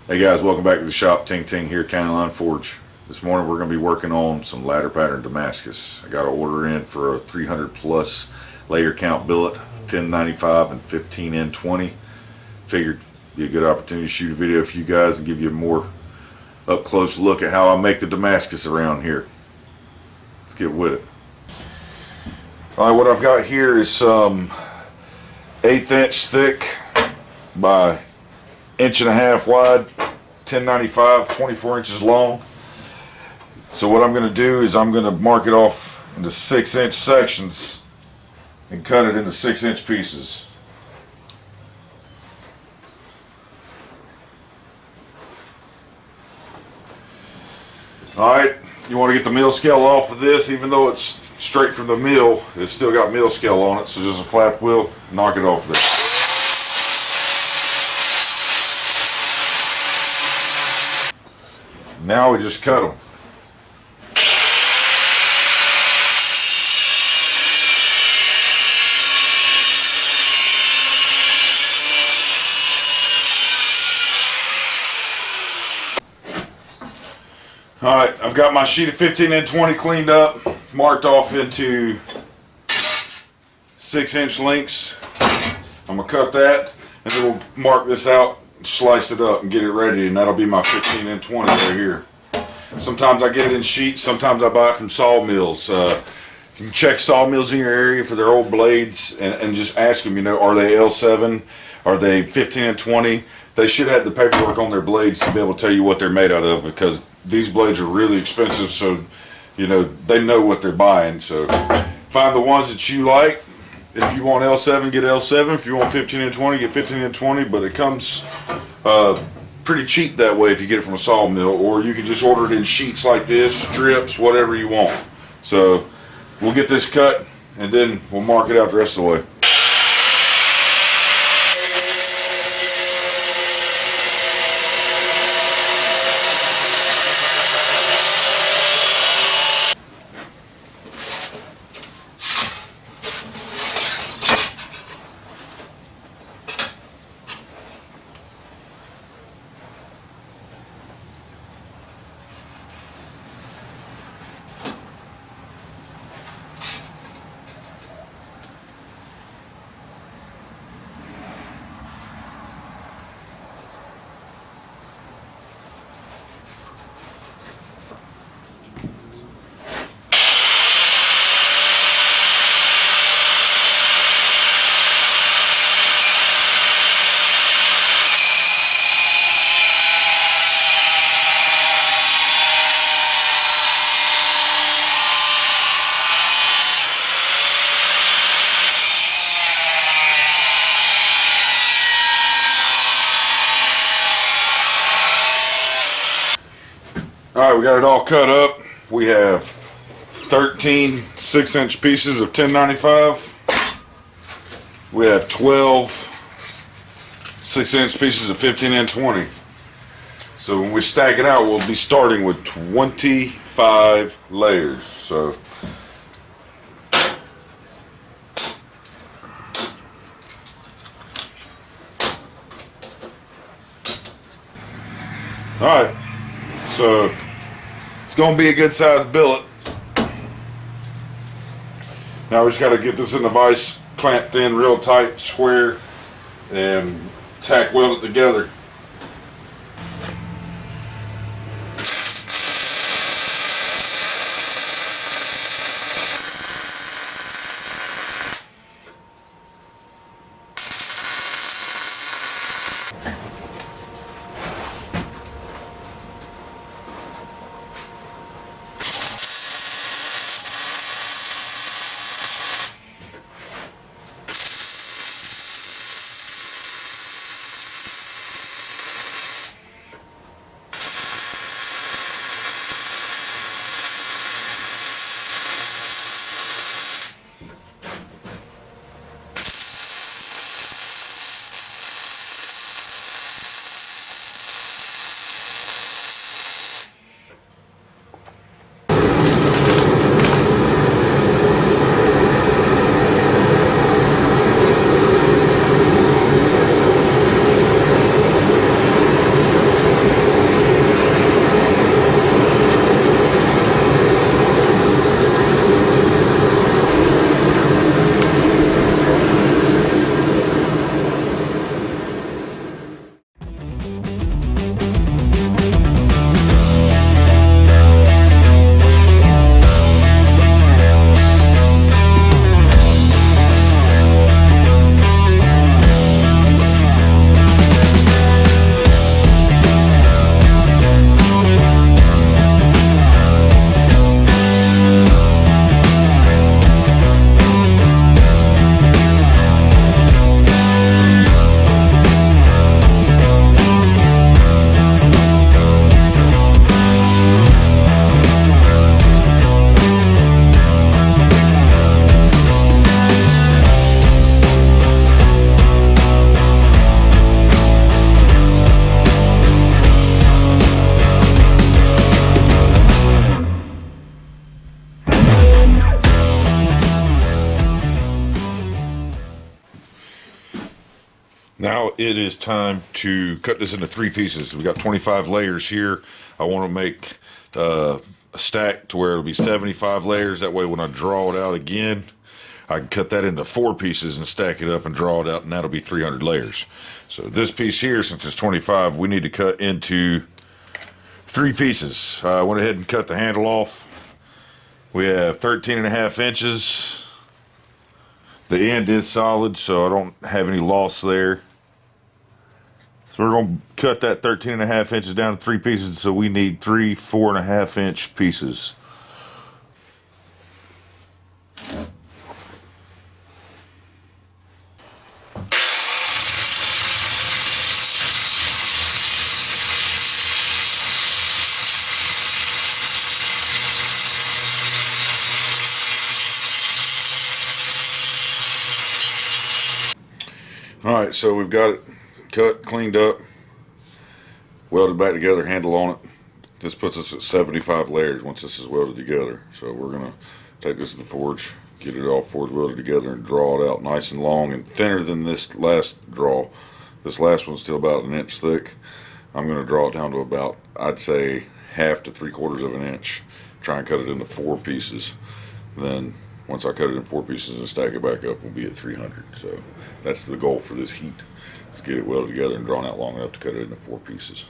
Hey guys, welcome back to the shop. Ting Ting here, countylienforge. This morning we're going to be working on some ladder pattern Damascus. I got an order in for a 300 plus layer count billet, 1095 and 15N20. Figured it'd be a good opportunity to shoot a video for you guys and give you a more up close look at how I make the Damascus around here. Let's get with it. Alright, what I've got here is some 1/8 inch thick by 1.5 inch wide, 1095, 24 inches long. So what I'm going to do is I'm going to mark it off into 6-inch sections and cut it into 6-inch pieces. Alright, you want to get the mill scale off of this. Even though it's straight from the mill, it's still got mill scale on it, so just a flat wheel, knock it off there. Now we just cut them. Alright, I've got my sheet of 15N20 cleaned up, marked off into 6-inch lengths. I'm going to cut that, and then we'll mark this out, slice it up, and get it ready, and that'll be my 15N20 right here. Sometimes I get it in sheets, sometimes I buy it from sawmills. You can check sawmills in your area for their old blades and just ask them, you know, are they L7, are they 15N20? They should have the paperwork on their blades to be able to tell you what they're made out of, because these blades are really expensive, so you know they know what they're buying. So find the ones that you like. If you want L7, get L7. If you want 15N20, get 15N20. But it comes pretty cheap that way if you get it from a sawmill, or you can just order it in sheets like this, strips, whatever you want. So we'll get this cut and then we'll mark it out the rest of the way. Alright, we got it all cut up. We have 13 6-inch pieces of 1095. We have 12 6-inch pieces of 15N20. So when we stack it out, we'll be starting with 25 layers. So alright, so it's going to be a good sized billet. Now we just got to get this in the vise, clamped in real tight, square, and tack weld it together. it is time to cut this into 3 pieces. We got 25 layers here. I want to make a stack to where it'll be 75 layers. That way when I draw it out again, I can cut that into 4 pieces and stack it up and draw it out, and that'll be 300 layers. So this piece here, since it's 25, we need to cut into 3 pieces. I went ahead and cut the handle off. We have 13.5 inches. The end is solid, so I don't have any loss there. So we're going to cut that 13.5 inches down to 3 pieces, so we need 3 4.5 inch pieces. Alright, so we've got it cut, cleaned up, welded back together, handle on it. This puts us at 75 layers once this is welded together. So we're going to take this to the forge, get it all forge welded together, and draw it out nice and long and thinner than this last draw. This last one's still about 1 inch thick. I'm going to draw it down to about, I'd say, 1/2 to 3/4 of an inch. Try and cut it into 4 pieces. Then once I cut it in 4 pieces and stack it back up, we'll be at 300. So that's the goal for this heat. Let's get it welded together and drawn out long enough to cut it into 4 pieces.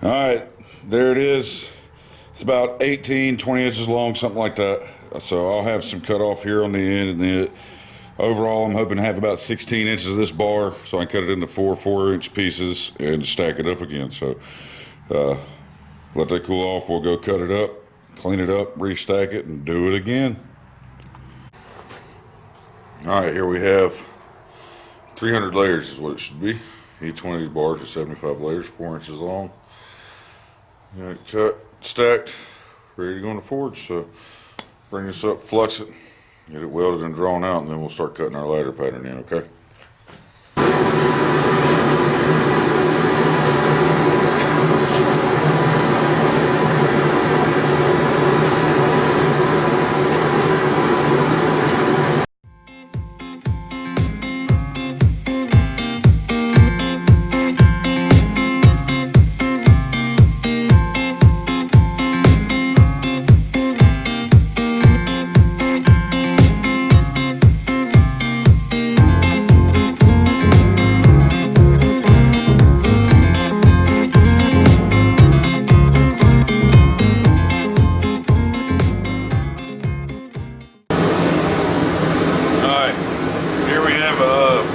Alright, there it is. It's about 18, 20 inches long, something like that. So I'll have some cut off here on the end, and then overall I'm hoping to have about 16 inches of this bar, so I can cut it into 4 4-inch pieces and stack it up again. So let that cool off. We'll go cut it up, clean it up, restack it, and do it again. Alright, here we have 300 layers is what it should be. Each one of these bars is 75 layers, 4 inches long. Got it cut, stacked, ready to go in the forge. So bring this up, flux it, get it welded and drawn out, and then we'll start cutting our ladder pattern in, okay?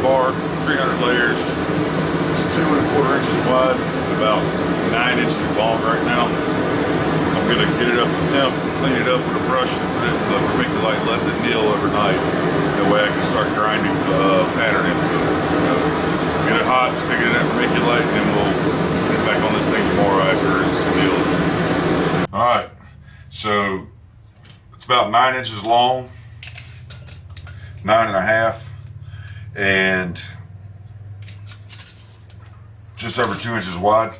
Bar, 300 layers. It's 2 1/4 inches wide, about 9 inches long right now. I'm gonna get it up to temp, clean it up with a brush, and put it in the vermiculite, let it kneel overnight. That way I can start grinding the pattern into it. So get it hot, stick it in that vermiculite, and then we'll get back on this thing tomorrow after it's sealed. All right, so it's about 9 inches long, 9 1/2. And just over 2 inches wide.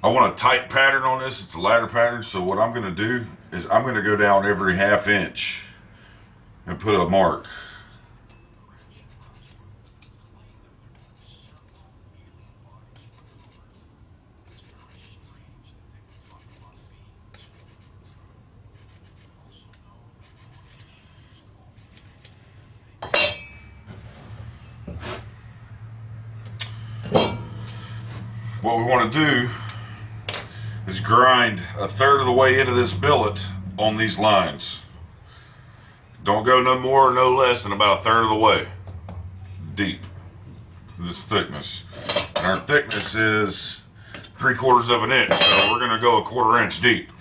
I want a tight pattern on this. It's a ladder pattern, so what I'm going to do is I'm going to go down every 1/2 inch and put a mark. What we want to do is grind 1/3 of the way into this billet on these lines. Don't go no more or no less than about 1/3 of the way deep, this thickness. And our thickness is 3/4 of an inch, so we're going to go 1/4 inch deep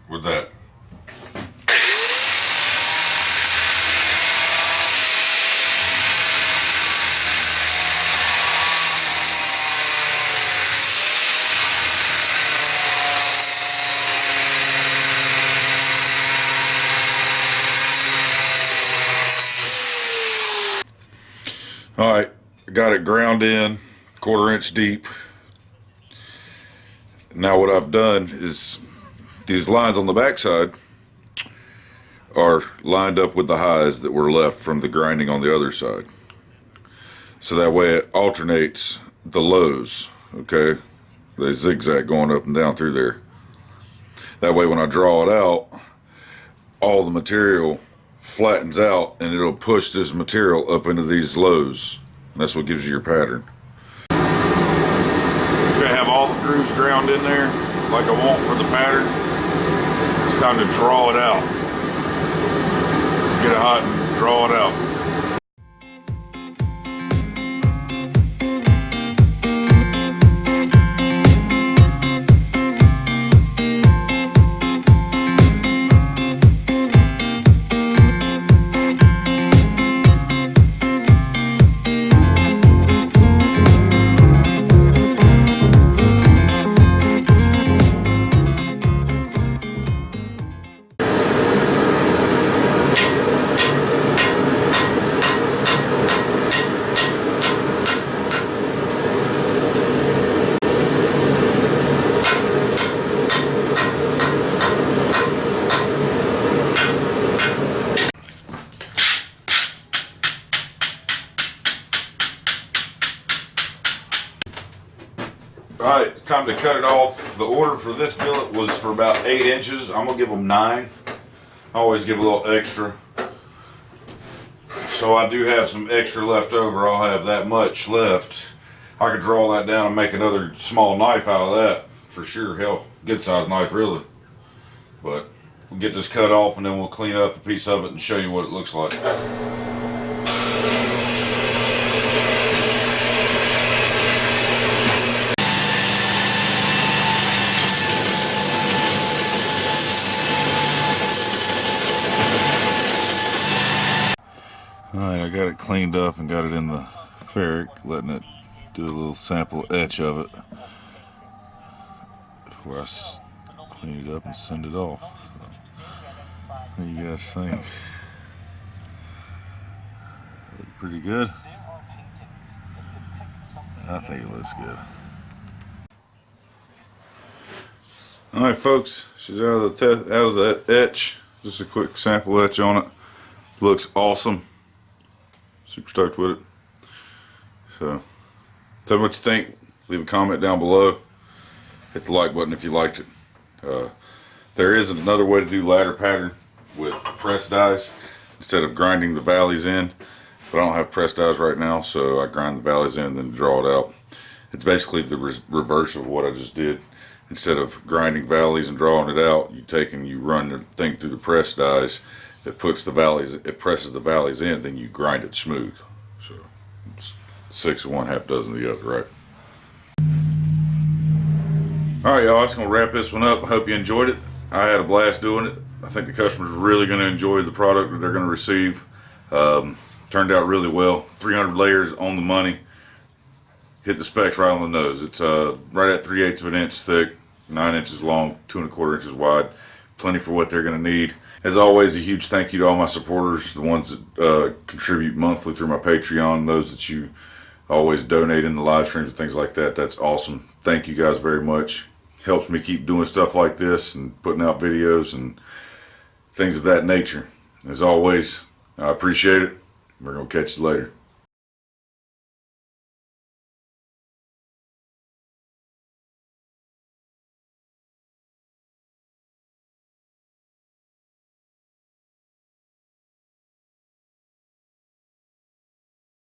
with that. All right, I got it ground in 1/4 inch deep. Now what I've done is these lines on the backside are lined up with the highs that were left from the grinding on the other side. So that way it alternates the lows, okay? They zigzag going up and down through there. That way when I draw it out, all the material flattens out and it'll push this material up into these lows. And that's what gives you your pattern. I'm gonna have all the grooves ground in there like I want for the pattern. It's time to draw it out. Let's get it hot and draw it out. Alright, it's time to cut it off. The order for this billet was for about 8 inches. I'm going to give them 9. I always give a little extra. So I do have some extra left over. I'll have that much left. I could draw that down and make another small knife out of that. For sure. Hell, good size knife really. But we'll get this cut off and then we'll clean up a piece of it and show you what it looks like. Alright, I got it cleaned up and got it in the ferric, letting it do a little sample etch of it before I clean it up and send it off. So, what do you guys think? Look pretty good? I think it looks good. Alright folks, she's out of the etch. Just a quick sample etch on it. Looks awesome. Super stoked with it. So, tell me what you think. Leave a comment down below. Hit the like button if you liked it. There is another way to do ladder pattern with press dies instead of grinding the valleys in. But I don't have press dies right now, so I grind the valleys in and then draw it out. It's basically the reverse of what I just did. Instead of grinding valleys and drawing it out, you take and you run the thing through the press dies. It puts the valleys, it presses the valleys in, then you grind it smooth. So it's 6 of one, half dozen of the other, right? Alright y'all, that's gonna wrap this one up. I hope you enjoyed it. I had a blast doing it. I think the customers are really gonna enjoy the product that they're gonna receive. Turned out really well. 300 layers on the money. Hit the specs right on the nose. It's right at 3/8 of an inch thick, 9 inches long, 2 1/4 inches wide. Plenty for what they're gonna need. As always, a huge thank you to all my supporters, the ones that contribute monthly through my Patreon, those that you always donating the live streams and things like that. That's awesome. Thank you guys very much. Helps me keep doing stuff like this and putting out videos and things of that nature. As always, I appreciate it. We're going to catch you later.